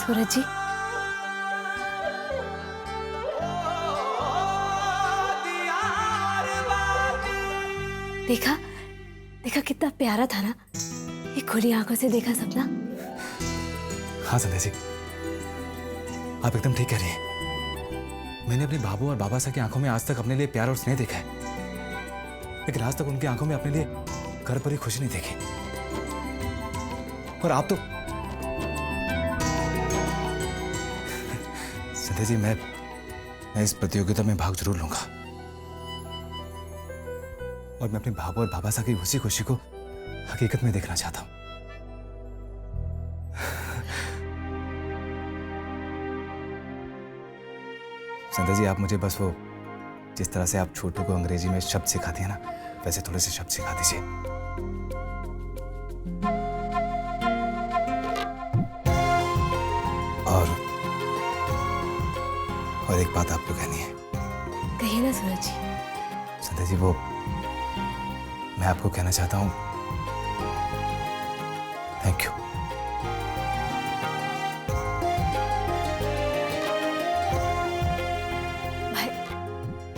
सूरज जी, देखा देखा कितना प्यारा था ना ये खुली आंखों से देखा सपना। हाँ संध्या जी, आप एकदम ठीक कह रही हैं। मैंने अपने बाबू और बाबा साहब की आंखों में आज तक अपने लिए प्यार और स्नेह देखा है, लेकिन आज तक उनकी आंखों में अपने लिए घर पर ही खुशी नहीं देखी। और आप तो संध्या जी, मैं इस प्रतियोगिता में भाग जरूर लूंगा और मैं अपने बाबू और बाबा साहब की उसी खुशी को हकीकत में देखना चाहता हूं। संध्या जी, आप मुझे बस वो जिस तरह से आप छोटू को अंग्रेजी में शब्द सिखाती है ना, वैसे थोड़े से शब्द सिखा दीजिए। और एक बात आपको कहनी है। कहिए ना सूरज जी। संध्या जी, वो मैं आपको कहना चाहता हूं, थैंक यू।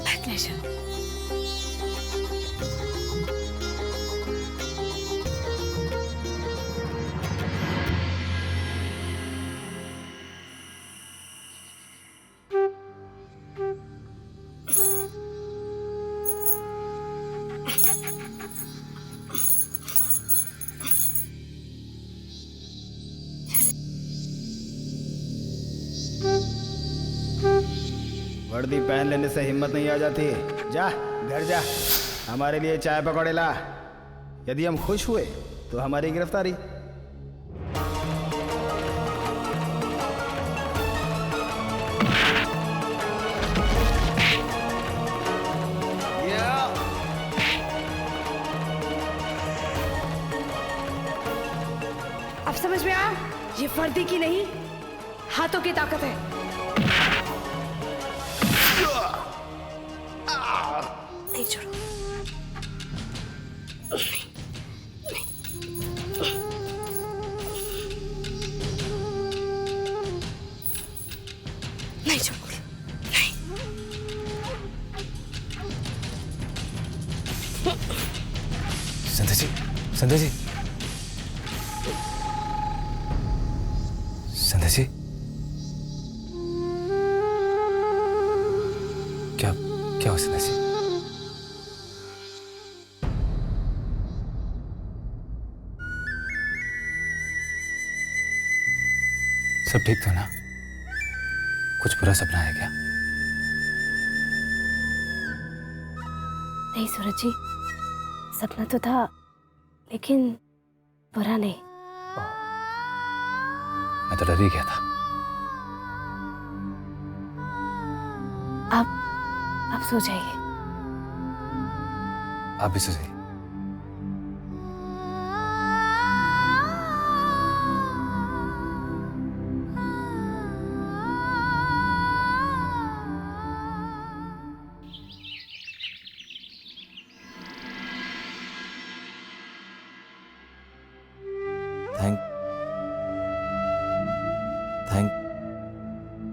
My pleasure. वर्दी पहन लेने से हिम्मत नहीं आ जाती। जा घर जा, हमारे लिए चाय पकौड़े ला। यदि हम खुश हुए तो हमारी गिरफ्तारी। अब समझ में आया, ये वर्दी की नहीं हाथों की ताकत है। नहीं छोड़ो, नहीं छोड़ोगे, नहीं। संध्या जी, संध्या जी, संध्या जी, क्या क्या हुआ संध्या जी? सब ठीक था ना? कुछ बुरा सपना है क्या? नहीं सूरज जी, सपना तो था लेकिन बुरा नहीं। मैं तो डर ही गया था। आप सो जाइए। आप भी सो जाइए।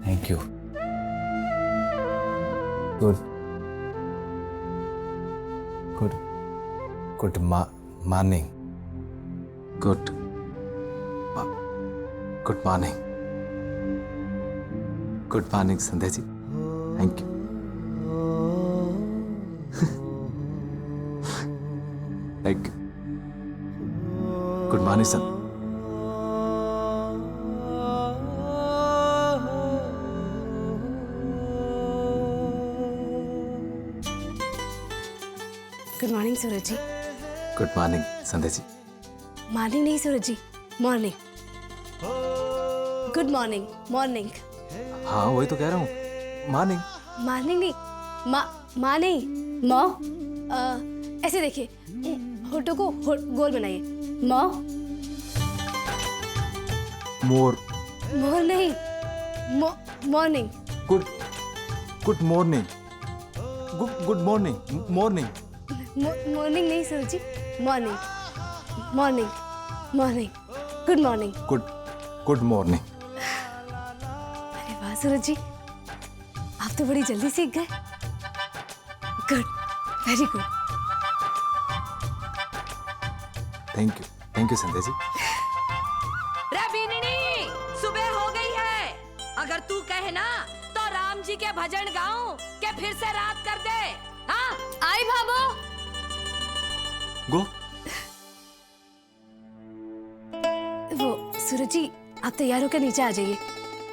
Thank you. Good morning. Good morning. Good morning, Sandhya ji. Thank you. Thank you. Good morning, son. Good morning Suraj ji. Good morning Sandhya ji. Morning नहीं Suraj ji, morning. Good morning, morning. हाँ वही तो कह रहा हूँ, मॉर्निंग। मॉर्निंग नहीं, माँ नहीं, माँ। ऐसे देखिए, होठों को गोल बनाइए। माँ। मोर। मोर नहीं, morning. Good morning. Good morning. Morning नहीं Suraj ji, morning. Good morning. Good morning. Suraj ji, आप तो बड़ी जल्दी सीख गए। Good, very good. Thank you Sandhya ji. रे बीनिनी, सुबह हो गई है। अगर तू कहे ना तो राम जी के भजन गाऊं के फिर से रात कर दे। हाँ आई भाभो। गो। वो सूरज जी, आप तैयार होकर नीचे आ जाइए।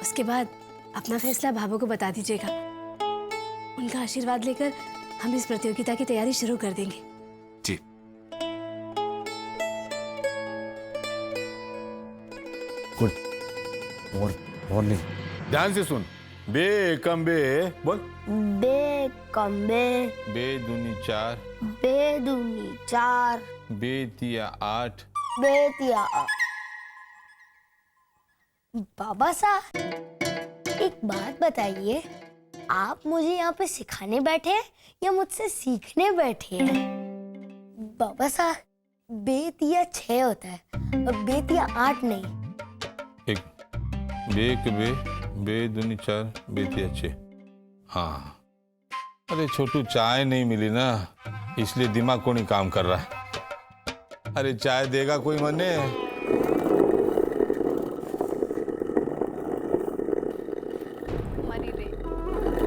उसके बाद अपना फैसला भाभो को बता दीजिएगा। उनका आशीर्वाद लेकर हम इस प्रतियोगिता की तैयारी शुरू कर देंगे। जी। Good morning. ध्यान से सुन। बे एकम बे बोल। बे कम बे, बे दूनी 4, बे दूनी 4, बे तिया 8। बे तिया। बाबा साहब, एक बात बताइए, आप मुझे यहाँ पे सिखाने बैठे हैं या मुझसे सीखने बैठे हैं? बाबा साहब, बेतिया 6 होता है और बेतिया 8 नहीं। एक बे के बे दूनी 4, बे तिया 6। हाँ, अरे छोटू चाय नहीं मिली ना, इसलिए दिमाग को नहीं काम कर रहा है। अरे चाय देगा कोई मने? हमारी रे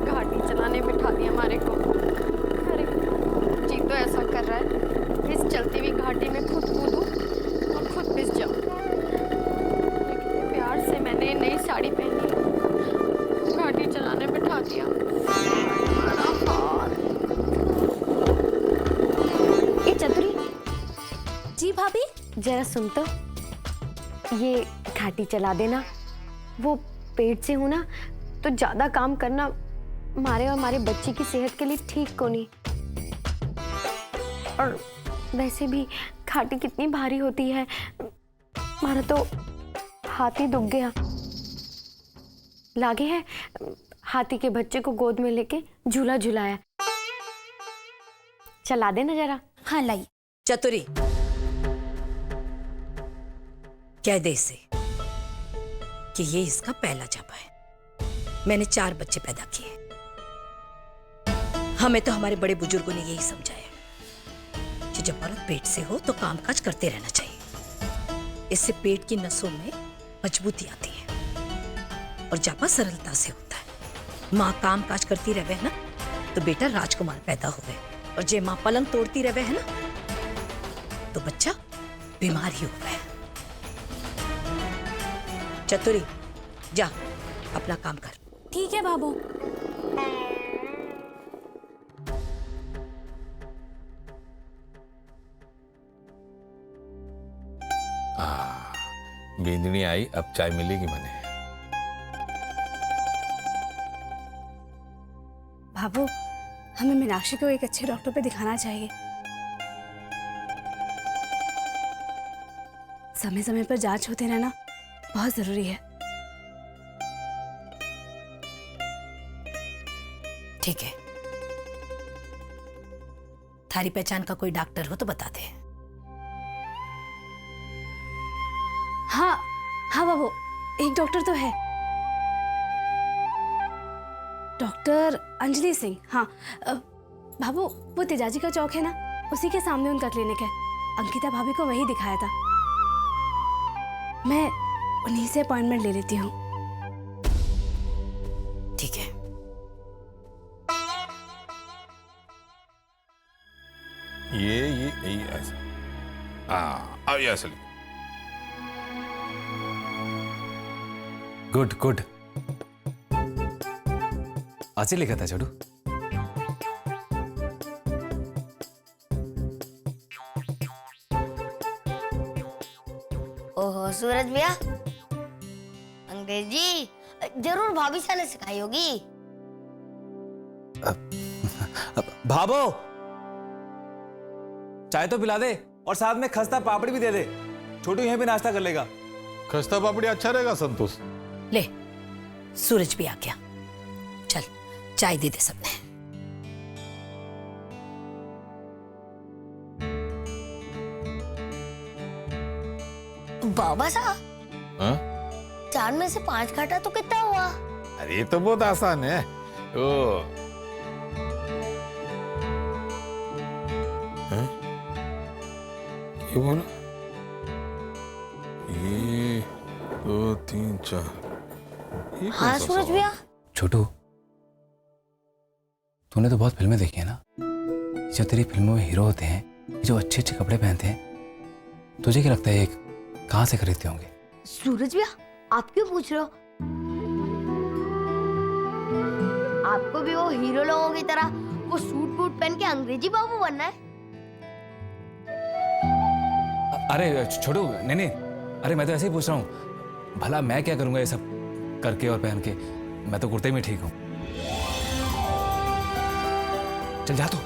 गाड़ी चलाने बिठा दिया हमारे को। अरे जी तो ऐसा कर रहा है, इस चलती हुई घाटी में खुद कूदूं और खुद पिस जाऊं। कितने प्यार से मैंने नई साड़ी पहनी, गाड़ी चलाने बिठा दिया। ए चतुरी, जी भाभी। जरा सुन तो, ये घाटी चला देना। वो पेट से हूं ना, तो ज्यादा काम करना हमारे और हमारे बच्चे की सेहत के लिए ठीक को नहीं। और वैसे भी घाटी कितनी भारी होती है, हमारा तो हाथ ही दुख गया। लागे है हाथी के बच्चे को गोद में लेके झूला झुलाया। चला देना जरा। हाँ लाइए। चतुरी, कह दे इसे कि ये इसका पहला जपा है। मैंने 4 बच्चे पैदा किए। हमें तो हमारे बड़े बुजुर्गों ने यही समझाया कि जब औरत पेट से हो तो कामकाज करते रहना चाहिए। इससे पेट की नसों में मजबूती आती है और जापा सरलता से होता है। माँ कामकाज करती रहे ना तो बेटा राजकुमार पैदा हुए, और जे माँ पलंग तोड़ती रहे है ना तो बच्चा बीमार ही हुआ है। चतुरी, जा अपना काम कर। ठीक है भाभो। बींदनी आई, अब चाय मिलेगी मने। भाभो, हमें मीनाक्षी को एक अच्छे डॉक्टर पे दिखाना चाहिए। समय समय पर जांच होते रहना बहुत जरूरी है। ठीक है, थारी पहचान का कोई डॉक्टर हो तो बता दे। हाँ हाँ बाबू, एक डॉक्टर तो है, डॉक्टर अंजलि सिंह। हाँ बाबू, वो तेजाजी का चौक है ना, उसी के सामने उनका क्लिनिक है। अंकिता भाभी को वही दिखाया था। मैं उन्हीं से अपॉइंटमेंट ले लेती हूँ। ठीक है। ये ऐसा। अब ये असली। Good good. आज ही लिखा था छोटू। ओहो सूरज भैया, अंग्रेजी जरूर भाभी सा ने सिखाई होगी। भाभो, चाय तो पिला दे और साथ में खस्ता पापड़ी भी दे दे। छोटू यहीं पे नाश्ता कर लेगा। खस्ता पापड़ी अच्छा रहेगा संतोष। ले, सूरज भी आ गया। चल चाय दे दे सबने। बाबा साहब, हाँ? 4 में से 5 काटा तो कितना हुआ? अरे ये तो बहुत आसान है। ओ हैं? ये बोला 1 2 3 4। ये कौन हाँ सा सूरज सवाल? भैया। छोटू, तूने तो बहुत फिल्में देखी है ना? जो तेरी फिल्मों में हीरो होते हैं, ये जो अच्छे अच्छे कपड़े पहनते हैं, तुझे क्या लगता है ये कहाँ से खरीदते होंगे? सूरज भैया आप क्यों पूछ रहे हो? आपको भी वो हीरो लोगों की तरह वो सूट बूट पहन के अंग्रेजी बाबू बनना है? अरे छोटू, नहीं, अरे मैं तो ऐसे ही पूछ रहा हूँ। भला मैं क्या करूँगा ये सब करके और पहन के? मैं तो कुर्ते में ठीक हूँ। चल जा तू।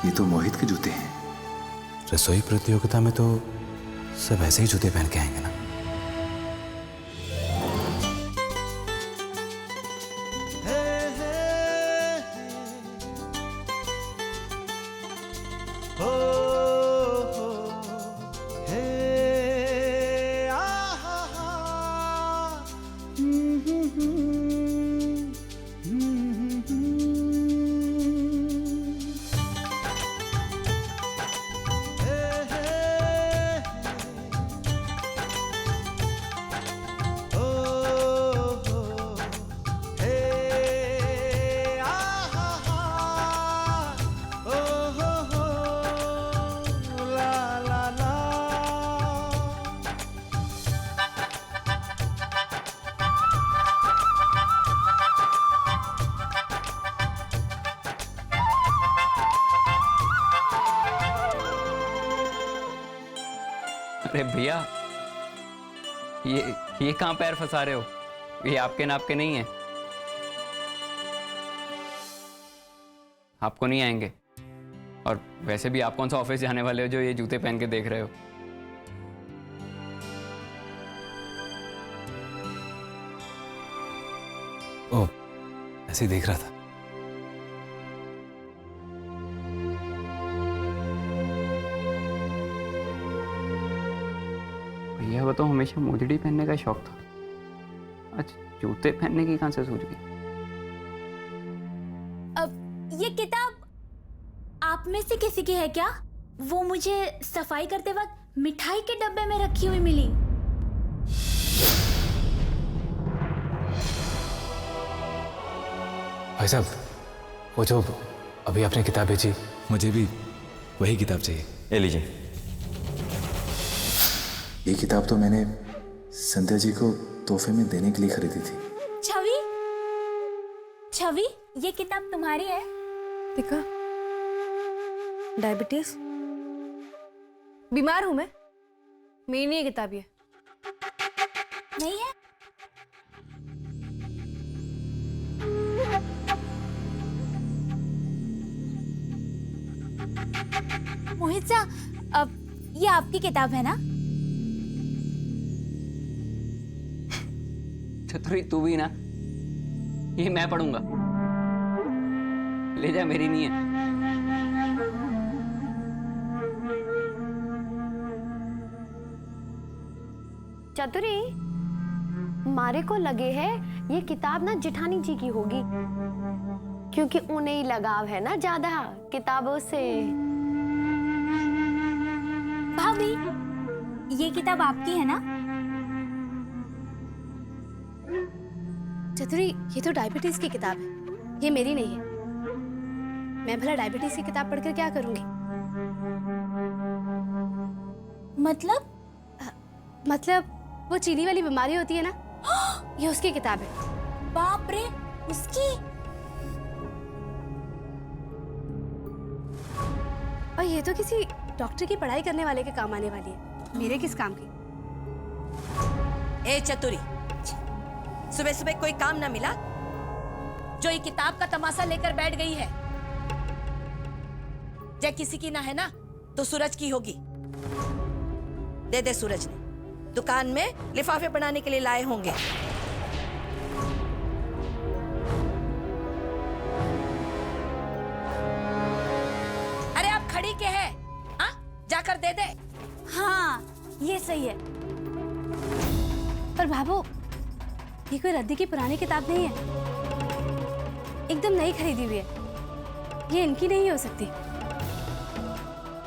ये तो मोहित के जूते हैं। रसोई प्रतियोगिता में तो सब ऐसे ही जूते पहन के आएंगे ना। अरे भैया, ये कहाँ पैर फंसा रहे हो? ये आपके नाप के नहीं है। आपको नहीं आएंगे। और वैसे भी आप कौन सा ऑफिस जाने वाले हो जो ये जूते पहन के देख रहे हो? ओह, ऐसे ही देख रहा था। भैया वो तो हमेशा मोजड़ी पहनने का शौक था, आज जूते पहनने की कहाँ से सूझ गई? अब ये किताब आप में से किसी की है क्या? वो मुझे सफाई करते वक्त मिठाई के डब्बे में रखी हुई मिली। भाई साहब, वो जो अभी आपने किताब बेची, मुझे भी वही किताब चाहिए। ले लीजिए। ये किताब तो मैंने संध्या जी को तोहफे में देने के लिए खरीदी थी। छवि, ये किताब तुम्हारी है? देखा, डायबिटीज, बीमार हूं मैं, मेरी नहीं है किताब ये। नहीं है? मोहित सा, अब ये आपकी किताब है ना? छतरी तू भी ना, ये मैं पढ़ूंगा। ले जा, मेरी नहीं है। चतुरी, मारे को लगे है ये किताब ना जिठानी जी की होगी, क्योंकि उन्हें ही लगाव है ना ज्यादा किताबों से। भाभी, ये किताब आपकी है ना? चतुरी, ये तो डायबिटीज की किताब है, ये मेरी नहीं है। मैं भला डायबिटीज की किताब पढ़कर क्या करूंगी? मतलब वो चीनी वाली बीमारी होती है ना, ये उसकी किताब है। बाप रे, उसकी? और ये तो किसी डॉक्टर की पढ़ाई करने वाले के काम आने वाली है, मेरे किस काम की? ए चतुरी, सुबह सुबह कोई काम ना मिला जो ये किताब का तमाशा लेकर बैठ गई है? जब किसी की ना है ना तो सूरज की होगी। दे दे, सूरज ने दुकान में लिफाफे बनाने के लिए लाए होंगे। अरे आप खड़ी के है? हाँ, जाकर दे दे। हाँ ये सही है। पर भाभो, ये कोई रद्दी की पुरानी किताब नहीं है, एकदम नई खरीदी हुई है। ये इनकी नहीं हो सकती।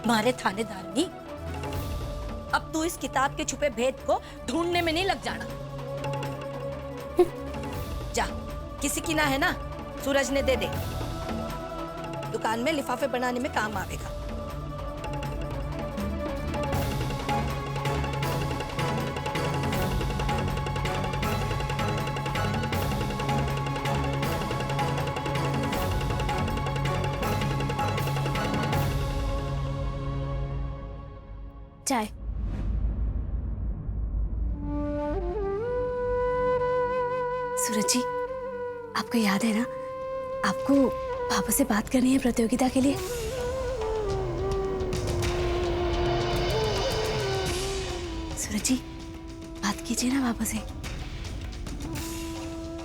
मारे थानेदारनी, अब तू इस किताब के छुपे भेद को ढूंढने में नहीं लग जाना। जा, किसी की ना है ना, सूरज ने दे दे, दुकान में लिफाफे बनाने में काम आवेगा। चाय। सूरज जी, आपको याद है ना, आपको पापा से बात करनी है प्रतियोगिता के लिए। सूरज जी, बात कीजिए ना पापा से,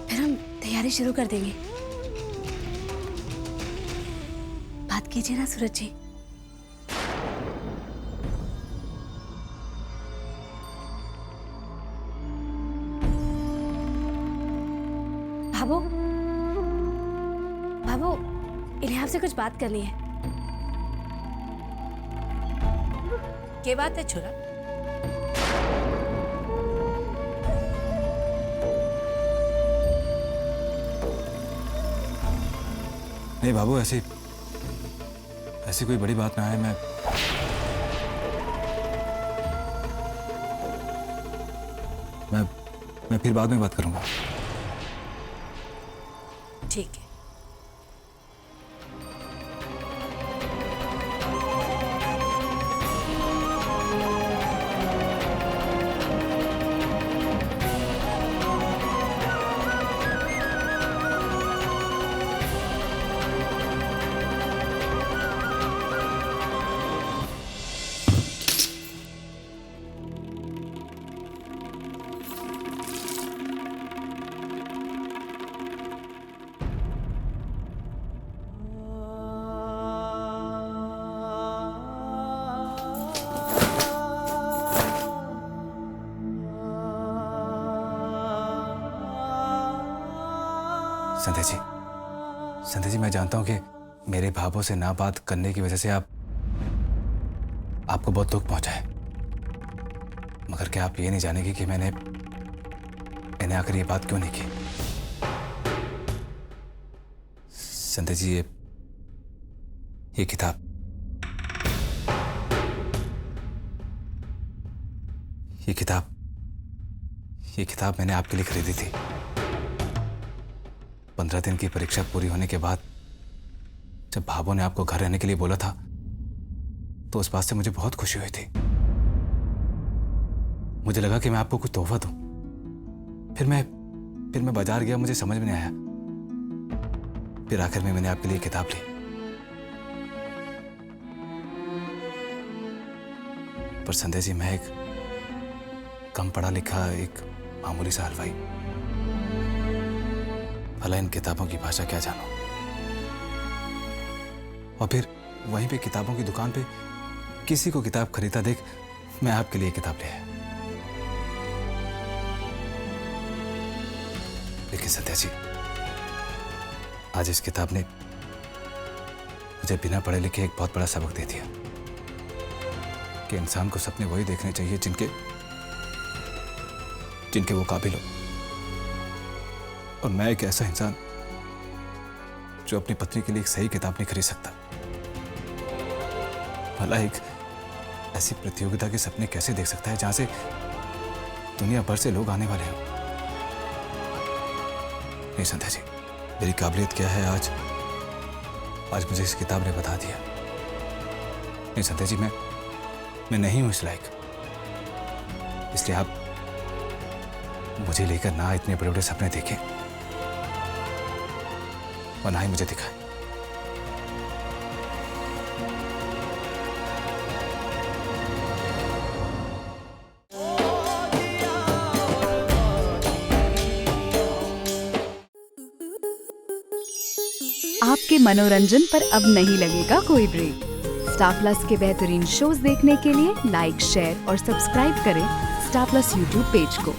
फिर हम तैयारी शुरू कर देंगे। बात कीजिए ना सूरज जी। भाभो, भाभो, इन्हें आपसे कुछ बात करनी है। क्या बात है छुरा? नहीं बाबू, ऐसी कोई बड़ी बात ना है। मैं फिर बाद में बात करूंगा। ठीक है। संध्या जी, मैं जानता हूं कि मेरे भावों से ना बात करने की वजह से आपको बहुत दुख पहुंचा है, मगर क्या आप ये नहीं जानेंगे कि मैंने आकर ये बात क्यों नहीं की? संध्या जी, ये किताब मैंने आपके लिए खरीदी थी। 15 दिन की परीक्षा पूरी होने के बाद जब भाभो ने आपको घर रहने के लिए बोला था, तो उस बात से मुझे बहुत खुशी हुई थी। मुझे लगा कि मैं आपको कुछ तोहफा दूं। फिर मैं बाजार गया, मुझे समझ में नहीं आया। फिर आखिर में मैंने आपके लिए किताब ली। पर संध्या जी, मैं एक कम पढ़ा लिखा, एक मामूली सा हलवाई, भला इन किताबों की भाषा क्या जानूं। और फिर वहीं पे किताबों की दुकान पे किसी को किताब खरीदता देख मैं आपके लिए किताब ले आया। लेकिन संध्या जी, आज इस किताब ने मुझे बिना पढ़े लिखे एक बहुत बड़ा सबक दे दिया कि इंसान को सपने वही देखने चाहिए जिनके वो काबिल हो। और मैं एक ऐसा इंसान जो अपनी पत्नी के लिए एक सही किताब नहीं खरीद सकता, भला एक ऐसी प्रतियोगिता के सपने कैसे देख सकता है जहां से दुनिया भर से लोग आने वाले हो। नहीं संध्या जी, मेरी काबिलियत क्या है आज मुझे इस किताब ने बता दिया। नहीं संध्या जी, मैं नहीं हूं इस लायक, इसलिए आप मुझे लेकर ना इतने बड़े बड़े सपने देखें और ना ही मुझे दिखाएं। आपके मनोरंजन पर अब नहीं लगेगा कोई ब्रेक। स्टार प्लस के बेहतरीन शोज देखने के लिए लाइक, शेयर और सब्सक्राइब करें स्टार प्लस यूट्यूब पेज को।